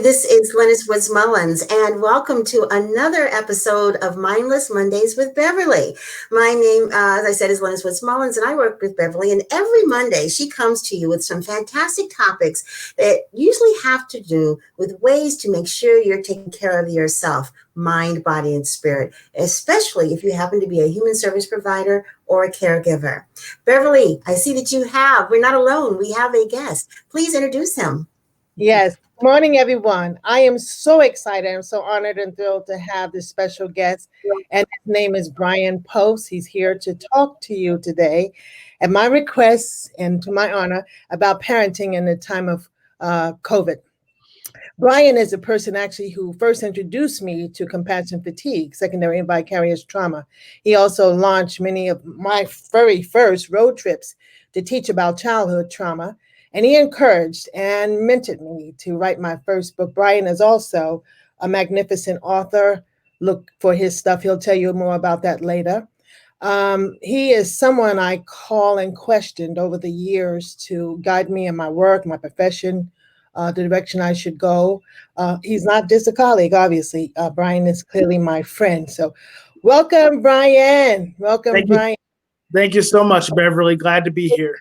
this is Lennis Woods Mullins, and welcome to another episode of Mindless Mondays with Beverly. My name, as I said, is Lennis Woods Mullins, and I work with Beverly. And every Monday, she comes to you with some fantastic topics that usually have to do with ways to make sure you're taking care of yourself, mind, body, and spirit, especially if you happen to be a human service provider or a caregiver. Beverly, I see that we're not alone. We have a guest. Please introduce him. Yes. Good morning, everyone. I am so excited. I'm so honored and thrilled to have this special guest. And his name is Bryan Post. He's here to talk to you today at my request and to my honor about parenting in the time of COVID. Bryan is a person actually who first introduced me to compassion fatigue, secondary and vicarious trauma. He also launched many of my very first road trips to teach about childhood trauma. And he encouraged and mentored me to write my first book. Bryan is also a magnificent author. Look for his stuff. He'll tell you more about that later. He is someone I call and questioned over the years to guide me in my work, my profession, the direction I should go. He's not just a colleague, obviously. Bryan is clearly my friend. So welcome, Bryan. Welcome, Bryan. Thank you so much, Beverly. Glad to be here.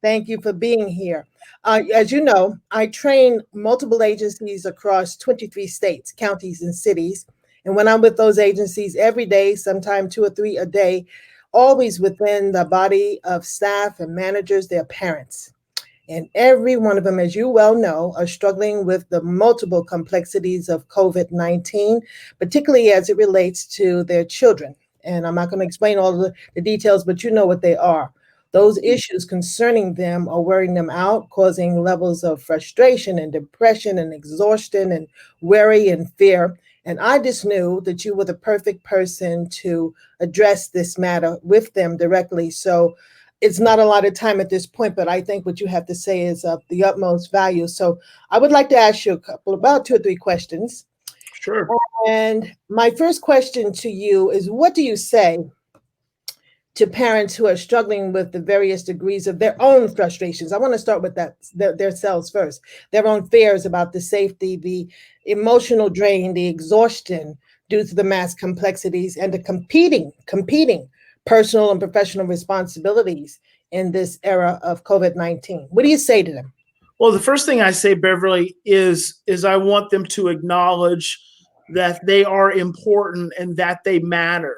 Thank you for being here. As you know, I train multiple agencies across 23 states, counties, and cities. And when I'm with those agencies every day, sometimes 2 or 3 a day, always within the body of staff and managers, their parents. And every one of them, as you well know, are struggling with the multiple complexities of COVID-19, particularly as it relates to their children. And I'm not going to explain all the details, but you know what they are. Those issues concerning them are wearing them out, causing levels of frustration and depression and exhaustion and worry and fear. And I just knew that you were the perfect person to address this matter with them directly. So it's not a lot of time at this point, but I think what you have to say is of the utmost value. So I would like to ask you about 2 or 3 questions. Sure. And my first question to you is, what do you say to parents who are struggling with the various degrees of their own frustrations? I want to start with that, their selves first, their own fears about the safety, the emotional drain, the exhaustion due to the mass complexities, and the competing personal and professional responsibilities in this era of COVID-19. What do you say to them? Well, the first thing I say, Beverly, is I want them to acknowledge that they are important and that they matter.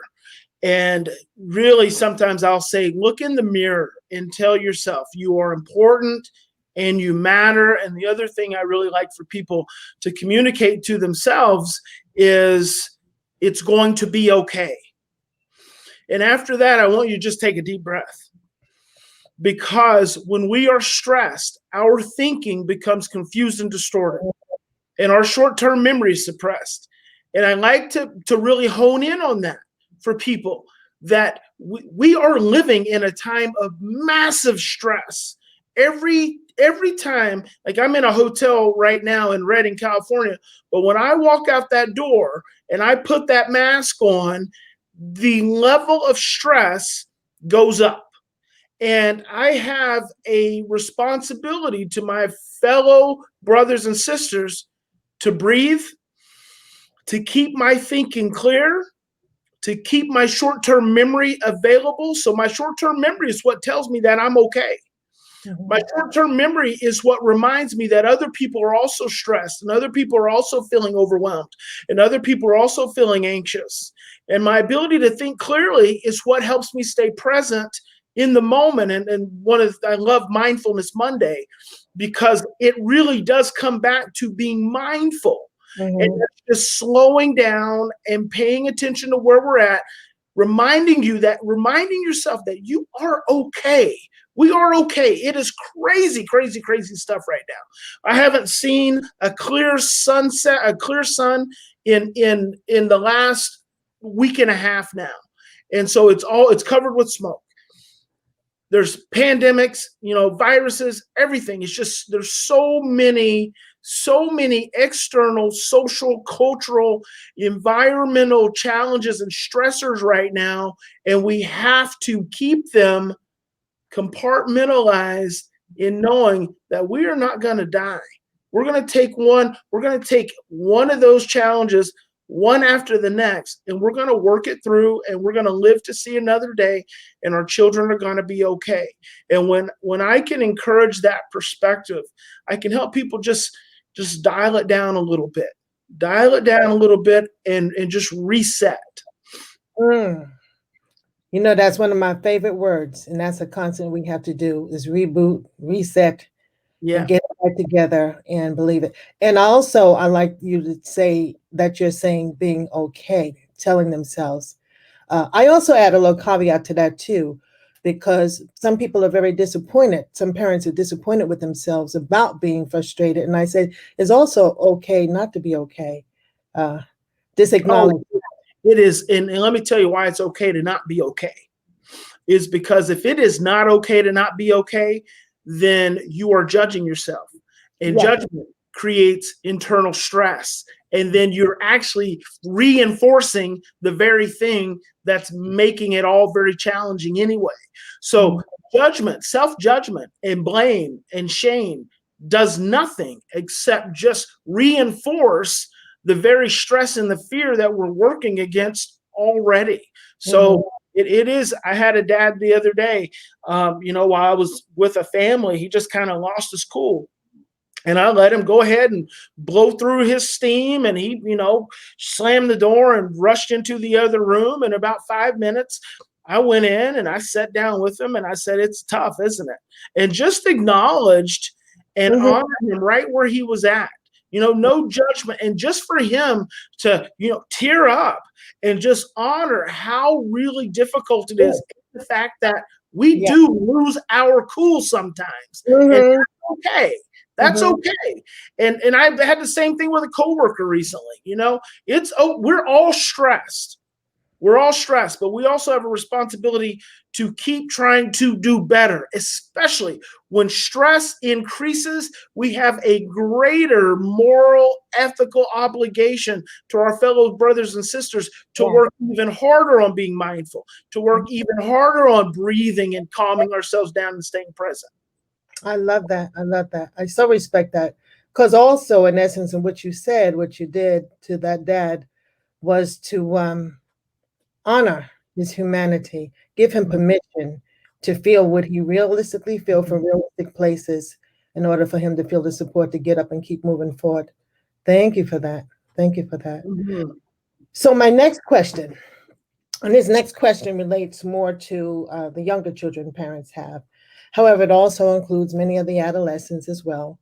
And really, sometimes I'll say, look in the mirror and tell yourself you are important and you matter. And the other thing I really like for people to communicate to themselves is it's going to be okay. And after that, I want you to just take a deep breath. Because when we are stressed, our thinking becomes confused and distorted, and our short-term memory is suppressed. And I like to really hone in on that for people, that we are living in a time of massive stress. Every time, like I'm in a hotel right now in Redding, California, but when I walk out that door and I put that mask on, the level of stress goes up. And I have a responsibility to my fellow brothers and sisters to breathe, to keep my thinking clear, to keep my short-term memory available. So my short-term memory is what tells me that I'm okay. Mm-hmm. My short-term memory is what reminds me that other people are also stressed, and other people are also feeling overwhelmed, and other people are also feeling anxious. And my ability to think clearly is what helps me stay present in the moment. And I love Mindfulness Monday, because it really does come back to being mindful. Mm-hmm. And just slowing down and paying attention to where we're at, reminding yourself that you are okay. We are okay. It is crazy, crazy, crazy stuff right now. I haven't seen a clear sun in the last week and a half now. And so it's covered with smoke. There's pandemics, viruses, everything. It's just, there's so many external, social, cultural, environmental challenges and stressors right now. And we have to keep them compartmentalized in knowing that we are not going to die. We're going to take one of those challenges, one after the next, and we're going to work it through, and we're going to live to see another day, and our children are going to be okay. And when I can encourage that perspective, I can help people just dial it down a little bit. Dial it down a little bit and just reset. Mm. You know, that's one of my favorite words, and that's a constant we have to do is reboot, reset, Yeah. and get it back together and believe it. And also, I like you to say that you're saying being okay, telling themselves. I also add a little caveat to that too, because some people are very disappointed. Some parents are disappointed with themselves about being frustrated. And I say, it's also okay not to be okay. Just Oh, acknowledge. it is. And let me tell you why it's okay to not be okay. Is because if it is not okay to not be okay, then you are judging yourself. And Yes. judgment creates internal stress. And then you're actually reinforcing the very thing that's making it all very challenging anyway. So judgment, self-judgment, and blame and shame does nothing except just reinforce the very stress and the fear that we're working against already. So it is. I had a dad the other day, while I was with a family, he just kind of lost his cool. And I let him go ahead and blow through his steam. And he, slammed the door and rushed into the other room. In about 5 minutes, I went in and I sat down with him and I said, "It's tough, isn't it?" And just acknowledged and honored him right where he was at. No judgment. And just for him to, tear up and just honor how really difficult it is. The fact that we do lose our cool sometimes. And that's okay. That's okay. And I had the same thing with a coworker recently. We're all stressed. We're all stressed, but we also have a responsibility to keep trying to do better, especially when stress increases. We have a greater moral, ethical obligation to our fellow brothers and sisters to work even harder on being mindful, to work even harder on breathing and calming ourselves down and staying present. I love that. I love that. I so respect that. Because also, in essence, in what you said, what you did to that dad was to honor his humanity, give him permission to feel what he realistically feel from realistic places in order for him to feel the support to get up and keep moving forward. Thank you for that. Thank you for that. So my next question, and this next question relates more to the younger children parents have. However, it also includes many of the adolescents as well.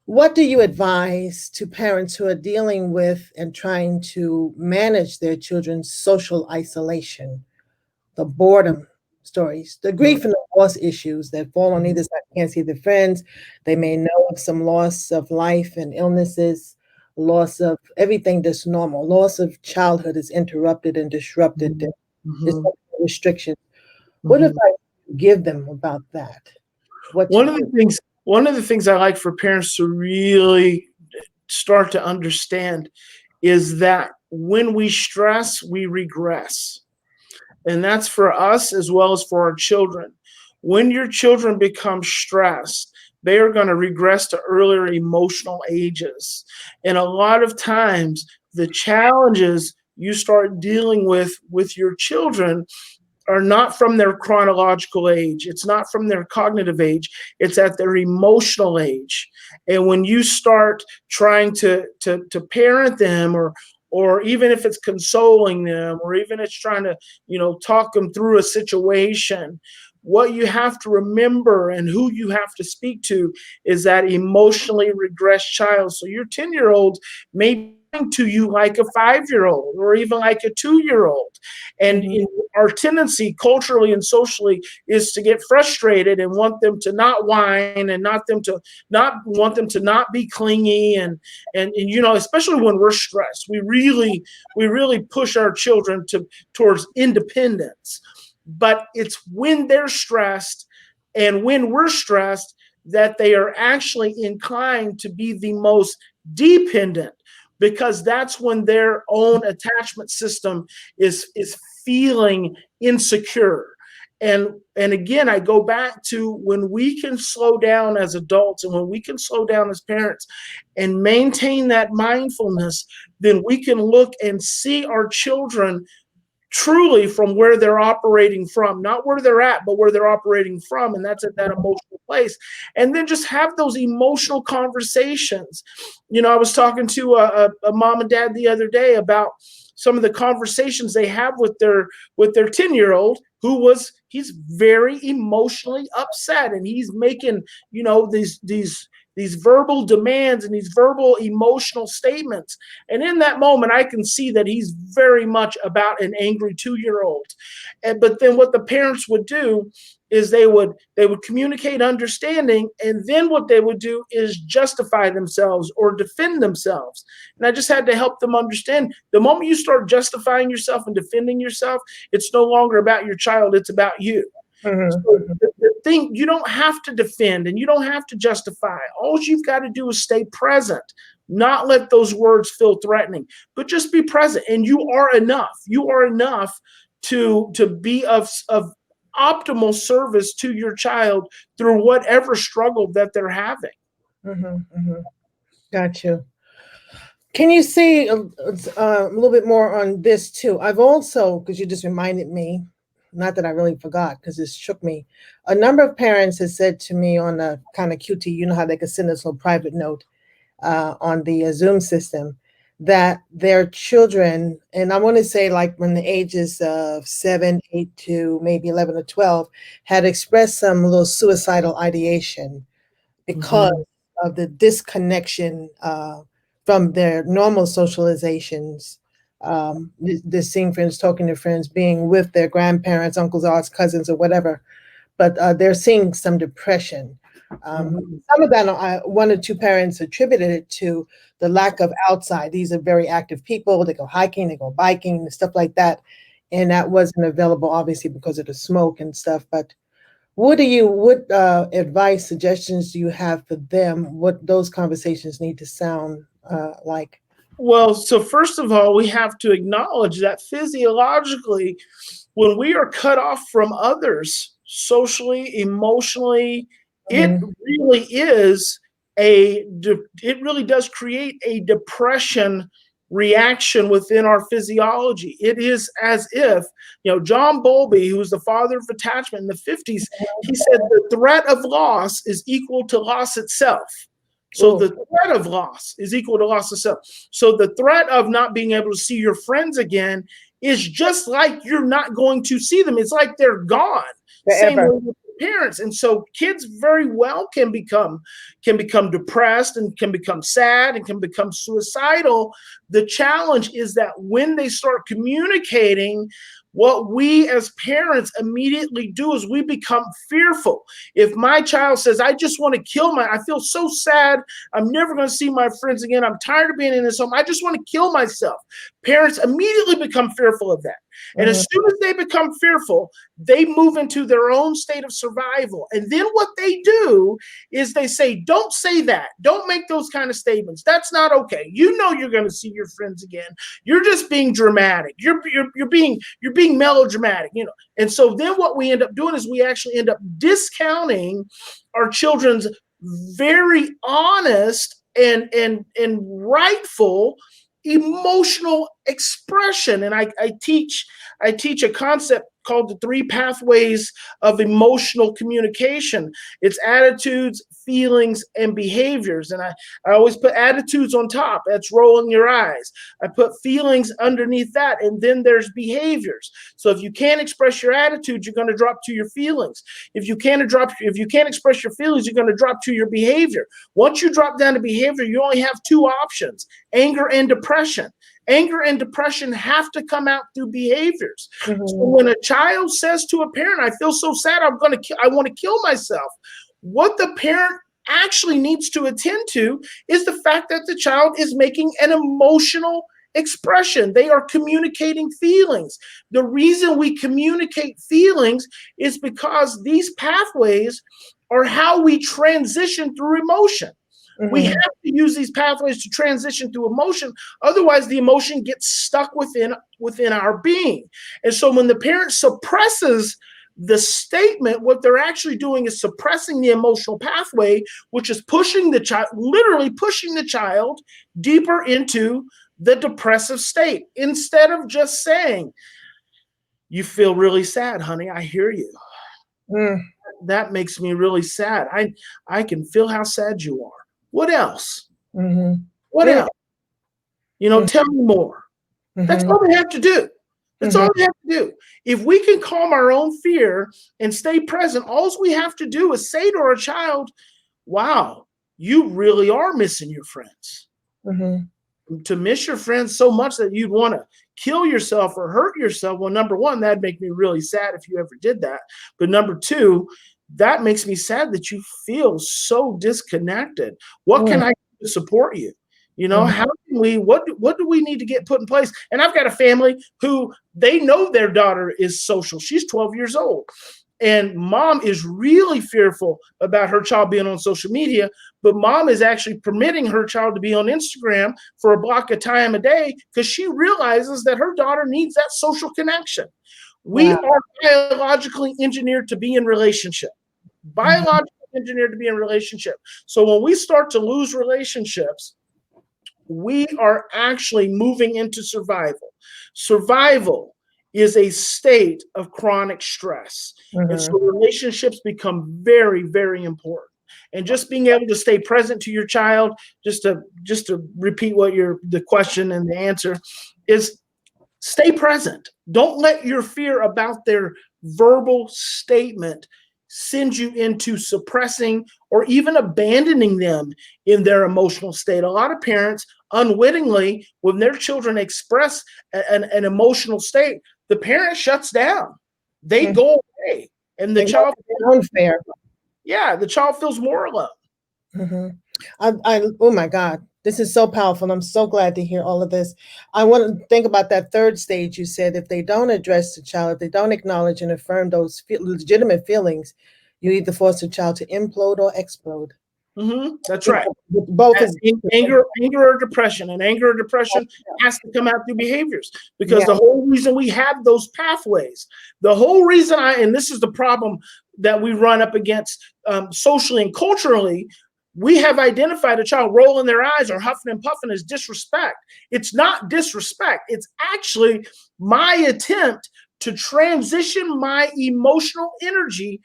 What do you advise to parents who are dealing with and trying to manage their children's social isolation, the boredom stories, the grief and the loss issues that fall on either side? Can't see their friends. They may know of some loss of life and illnesses, loss of everything that's normal. Loss of childhood is interrupted and disrupted. There's restrictions. What advice do you give them about that? One of the things I like for parents to really start to understand is that when we stress, we regress. And that's for us as well as for our children. When your children become stressed, they are going to regress to earlier emotional ages. And a lot of times, the challenges you start dealing with your children are not from their chronological age. It's not from their cognitive age. It's at their emotional age. And when you start trying to parent them, or even if it's consoling them, or even it's trying to, talk them through a situation, what you have to remember and who you have to speak to is that emotionally regressed child. So your 10-year-old may be to you like a 5-year-old or even like a 2-year-old. And our tendency culturally and socially is to get frustrated and want them to not whine and not want them to not be clingy. And especially when we're stressed, we really push our children towards independence. But it's when they're stressed and when we're stressed that they are actually inclined to be the most dependent, because that's when their own attachment system is feeling insecure. And again, I go back to when we can slow down as adults and when we can slow down as parents and maintain that mindfulness, then we can look and see our children truly from where they're operating from, not where they're at, but where they're operating from. And that's at that emotional place. And then just have those emotional conversations. I was talking to a mom and dad the other day about some of the conversations they have with their 10-year-old he's very emotionally upset, and he's making, these verbal demands and these verbal emotional statements. And in that moment, I can see that he's very much about an angry 2-year-old. But then what the parents would do is they would communicate understanding, and then what they would do is justify themselves or defend themselves. And I just had to help them understand, the moment you start justifying yourself and defending yourself, it's no longer about your child, it's about you. Mm-hmm. So the thing, you don't have to defend and you don't have to justify. All you've got to do is stay present, not let those words feel threatening, but just be present. And you are enough. You are enough to be of optimal service to your child through whatever struggle that they're having. Mm-hmm. Mm-hmm. Got you. Can you say a little bit more on this too? I've also, because you just reminded me, not that I really forgot because it shook me. A number of parents have said to me on a kind of QT, you know how they could send us a little private note on the Zoom system, that their children, and I want to say like when the ages of 7, 8 to maybe 11 or 12, had expressed some little suicidal ideation because of the disconnection from their normal socializations. They're seeing friends, talking to friends, being with their grandparents, uncles, aunts, cousins, or whatever. But they're seeing some depression. Some of that, one or two parents attributed it to the lack of outside. These are very active people. They go hiking, they go biking, and stuff like that. And that wasn't available, obviously, because of the smoke and stuff. But what advice, suggestions do you have for them? What those conversations need to sound like? Well, so first of all, we have to acknowledge that physiologically, when we are cut off from others, socially, emotionally, it really does create a depression reaction within our physiology. It is as if, John Bowlby, who was the father of attachment in the 50s, he said the threat of loss is equal to loss itself. So the threat of loss is equal to loss itself. So the threat of not being able to see your friends again is just like you're not going to see them. It's like they're gone. Same way with parents. And so kids very well can become depressed and can become sad and can become suicidal. The challenge is that when they start communicating, what we as parents immediately do is we become fearful. If my child says, I just want to I feel so sad, I'm never going to see my friends again, I'm tired of being in this home, I just want to kill myself. Parents immediately become fearful of that. And as soon as they become fearful, they move into their own state of survival. And then what they do is they say, don't say that. Don't make those kind of statements. That's not okay. You're going to see your friends again. You're just being dramatic. You're being melodramatic, And so then what we end up doing is we actually end up discounting our children's very honest and rightful emotional expression. And I teach a concept called the 3 pathways of emotional communication. It's attitudes, feelings, and behaviors. And I always put attitudes on top. That's rolling your eyes. I put feelings underneath that. And then there's behaviors. So if you can't express your attitude, you're going to drop to your feelings. If you can't express your feelings, you're going to drop to your behavior. Once you drop down to behavior, you only have 2 options: anger and depression. Anger and depression have to come out through behaviors. So when a child says to a parent, I feel so sad, I want to kill myself, what the parent actually needs to attend to is the fact that the child is making an emotional expression. They are communicating feelings. The reason we communicate feelings is because these pathways are how we transition through emotion. We have to use these pathways to transition through emotion. Otherwise, the emotion gets stuck within our being. And so when the parent suppresses The statement, what they're actually doing is suppressing the emotional pathway, which is pushing the child, literally pushing the child deeper into the depressive state, instead of just saying, you feel really sad, honey. I hear you. That makes me really sad. I can feel how sad you are. What else? What else? Tell me more. That's all we have to do. That's all we have to do. If we can calm our own fear and stay present, all we have to do is say to our child, wow, you really are missing your friends. To miss your friends so much that you'd want to kill yourself or hurt yourself. Well, number one, that'd make me really sad if you ever did that. But number two, that makes me sad that you feel so disconnected. What can I do to support you? How can we, what do we need to get put in place? And I've got a family who they know their daughter is social. She's 12 years old. And mom is really fearful about her child being on social media, but mom is actually permitting her child to be on Instagram for a block of time a day because she realizes that her daughter needs that social connection. We are biologically engineered to be in relationship. Biologically engineered to be in relationship. So when we start to lose relationships, we are actually moving into survival. Survival is a state of chronic stress. And so relationships become very, very important. And just being able to stay present to your child, just to repeat what the question and the answer is, stay present. Don't let your fear about their verbal statement send you into suppressing or even abandoning them in their emotional state. A lot of parents unwittingly, when their children express an emotional state, the parent shuts down. They go away, and the child unfair. Yeah, the child feels more alone. Oh my God, this is so powerful. I'm so glad to hear all of this. I want to think about that third stage. You said if they don't address the child, if they don't acknowledge and affirm those legitimate feelings, you either force the child to implode or explode. That's right. Both is anger or depression, and anger or depression has to come out through behaviors, because the whole reason we have those pathways, the whole reason and this is the problem that we run up against socially and culturally, we have identified a child rolling their eyes or huffing and puffing as disrespect. It's not disrespect. It's actually my attempt to transition my emotional energy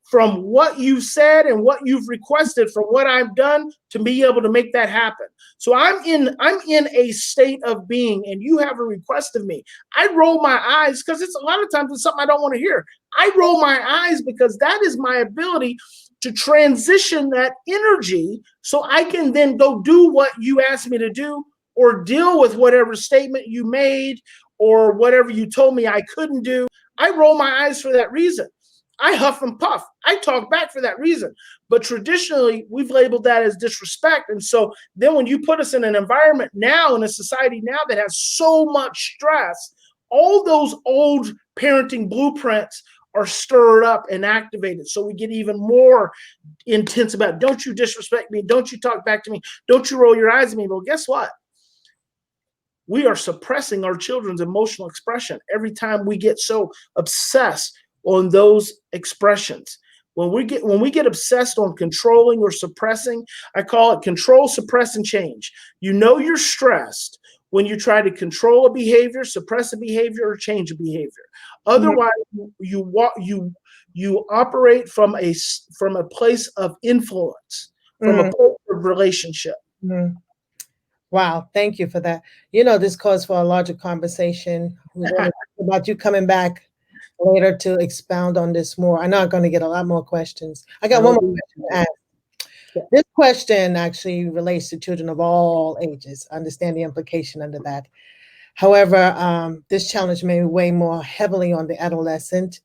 from what you've said and what you've requested, from what I've done, to be able to make that happen. So I'm in a state of being, and you have a request of me. I roll my eyes because it's a lot of times it's something I don't want to hear. I roll my eyes because that is my ability to transition that energy so I can then go do what you asked me to do, or deal with whatever statement you made or whatever you told me I couldn't do. I roll my eyes for that reason. I huff and puff. I talk back for that reason. But traditionally, we've labeled that as disrespect. And so then when you put us in an environment now, in a society now that has so much stress, all those old parenting blueprints are stirred up and activated. So we get even more intense about, don't you disrespect me? Don't you talk back to me? Don't you roll your eyes at me? Well, guess what? We are suppressing our children's emotional expression every time we get so obsessed on those expressions. When we get obsessed on controlling or suppressing, I call it control, suppress, and change. You know you're stressed when you try to control a behavior, suppress a behavior, or change a behavior. Otherwise, you operate from a place of influence, from a place of relationship. Wow, thank you for that. This calls for a larger conversation. We're going to talk about you coming back later to expound on this more. I know I'm going to get a lot more questions. I got one more question to ask. This question actually relates to children of all ages. I understand the implication under that. However, this challenge may weigh more heavily on the adolescent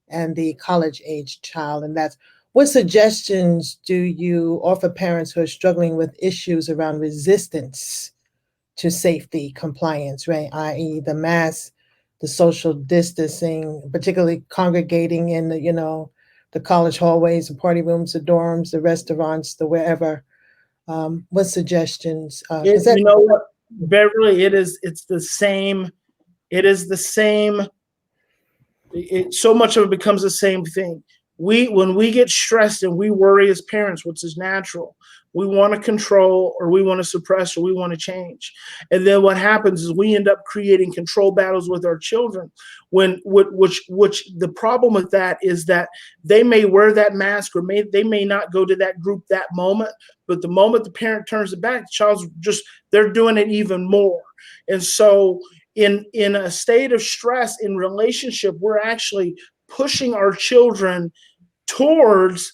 and the college-age child, and that's, what suggestions do you offer parents who are struggling with issues around resistance to safety compliance, right? i.e. the mask, the social distancing, particularly congregating in the college hallways, the party rooms, the dorms, the restaurants, the wherever. What suggestions? You know what, Beverly, it's the same so much of it becomes the same thing. When we get stressed and we worry as parents, which is natural, we want to control, or we want to suppress, or we want to change. And then what happens is we end up creating control battles with our children. Which the problem with that is that they may wear that mask, or they may not go to that group that moment, but the moment the parent turns it back, the child's they're doing it even more. And so in a state of stress in relationship, we're actually pushing our children towards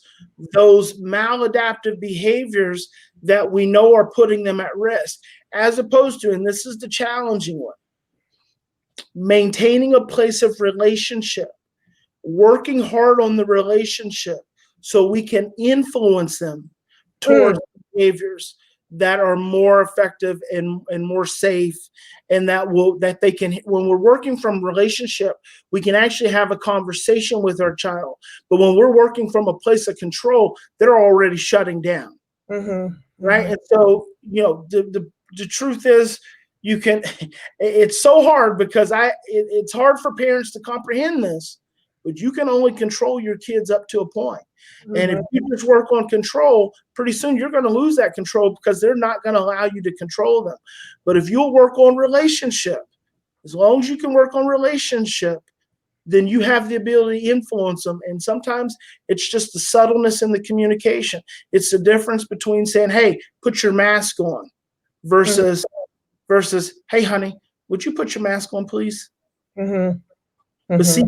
those maladaptive behaviors that we know are putting them at risk, as opposed to, and this is the challenging one, maintaining a place of relationship, working hard on the relationship so we can influence them towards behaviors that are more effective and more safe, and that they can, when we're working from relationship, we can actually have a conversation with our child. But when we're working from a place of control, they're already shutting down. Right? And so, the truth is, it's so hard because it's hard for parents to comprehend this, but you can only control your kids up to a point. And if you just work on control, pretty soon you're going to lose that control, because they're not going to allow you to control them. But if you'll work on relationship, as long as you can work on relationship, then you have the ability to influence them. And sometimes it's just the subtleness in the communication. It's the difference between saying, hey, put your mask on, versus, hey, honey, would you put your mask on, please? But see,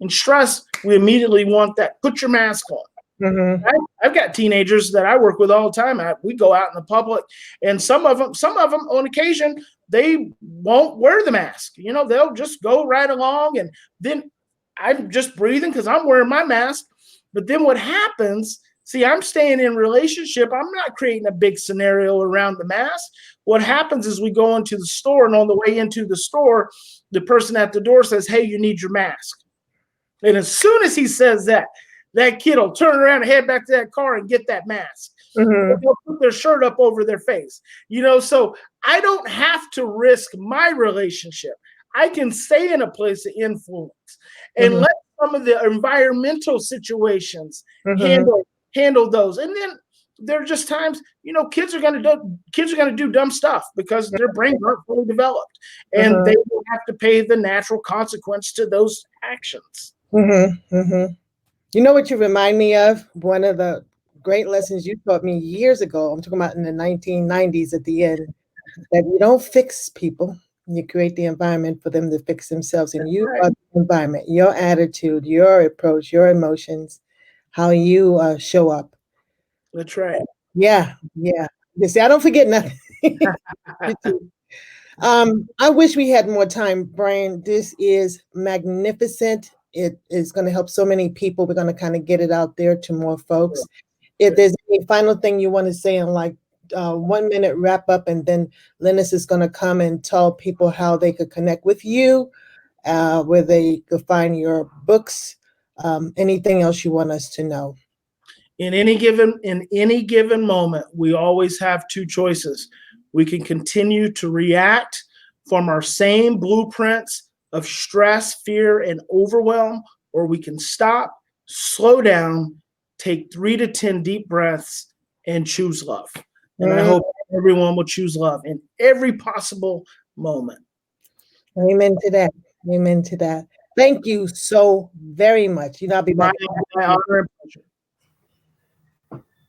in stress, we immediately want that, put your mask on. I've got teenagers that I work with all the time. We go out in the public, and some of them on occasion, they won't wear the mask. They'll just go right along, and then I'm just breathing because I'm wearing my mask. But then what happens, see, I'm staying in relationship. I'm not creating a big scenario around the mask. What happens is we go into the store, and on the way into the store, the person at the door says, hey, you need your mask. And as soon as he says that kid will turn around and head back to that car and get that mask. They'll put their shirt up over their face. So I don't have to risk my relationship. I can stay in a place of influence and let some of the environmental situations handle those. And then there are just times, kids are going to do dumb stuff because their brains aren't fully developed, and they will have to pay the natural consequence to those actions. You know what you remind me of? One of the great lessons you taught me years ago, I'm talking about in the 1990s at the end, that you don't fix people, you create the environment for them to fix themselves. And you are the environment, your attitude, your approach, your emotions, how you show up. That's right. Yeah. You see, I don't forget nothing. I wish we had more time, Bryan. This is magnificent. It is going to help so many people. We're going to kind of get it out there to more folks. If there's any final thing you want to say in 1 minute wrap up, and then Linus is going to come and tell people how they could connect with you, where they could find your books, anything else you want us to know. In any given moment, we always have two choices. We can continue to react from our same blueprints of stress, fear, and overwhelm, or we can stop, slow down, take 3 to 10 deep breaths, and choose love. And I hope everyone will choose love in every possible moment. Amen to that. Amen to that. Thank you so very much. I'll be back. My honor and pleasure.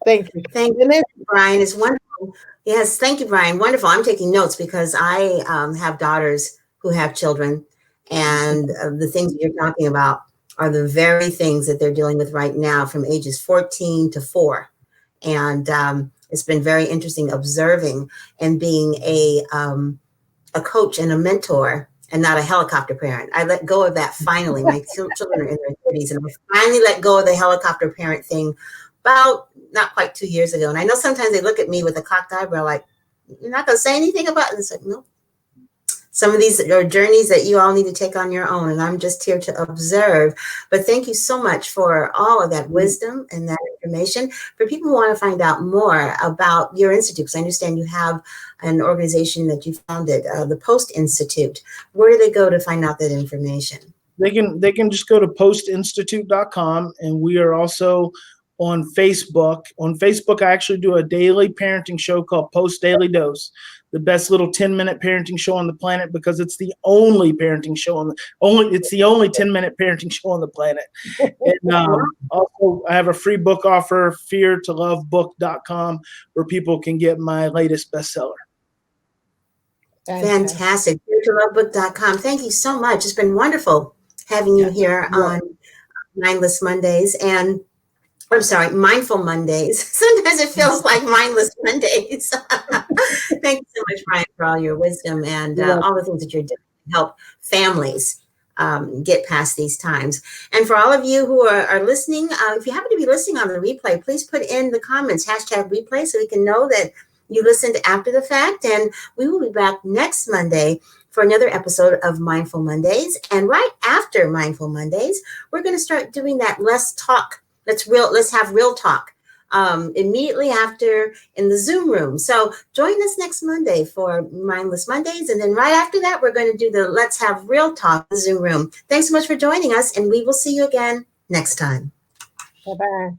Thank you. Thank you, Bryan. It's wonderful. Yes, thank you, Bryan. Wonderful. I'm taking notes because I have daughters who have children, and the things that you're talking about are the very things that they're dealing with right now, from ages 14 to 4. And it's been very interesting observing and being a coach and a mentor, and not a helicopter parent. I let go of that finally. My children are in their 30s, and I finally let go of the helicopter parent thing about not quite 2 years ago. And I know sometimes they look at me with a cocked eyebrow like, you're not going to say anything about it? And it's like, no. Some of these are journeys that you all need to take on your own, and I'm just here to observe. But thank you so much for all of that wisdom and that information. For people who want to find out more about your institute, because I understand you have an organization that you founded, the Post Institute, where do they go to find out that information? they can just go to postinstitute.com, and we are also on Facebook. On Facebook, I actually do a daily parenting show called Post Daily Dose, the best little 10-minute parenting show on the planet, because it's the only parenting show it's the only 10-minute parenting show on the planet. And also, I have a free book offer, feartolovebook.com, where people can get my latest bestseller. Fantastic. feartolovebook.com. Thank you so much. It's been wonderful having you here on Mindless Mondays, and I'm sorry, Mindful Mondays. Sometimes it feels like Mindless Mondays. Thank you so much, Bryan, for all your wisdom and all the things that you're doing to help families get past these times. And for all of you who are listening, if you happen to be listening on the replay, please put in the comments, #replay, so we can know that you listened after the fact. And we will be back next Monday for another episode of Mindful Mondays. And right after Mindful Mondays, we're going to start doing that let's have real talk immediately after in the Zoom room. So join us next Monday for Mindless Mondays. And then right after that, we're going to do the Let's Have Real Talk in the Zoom room. Thanks so much for joining us, and we will see you again next time. Bye-bye.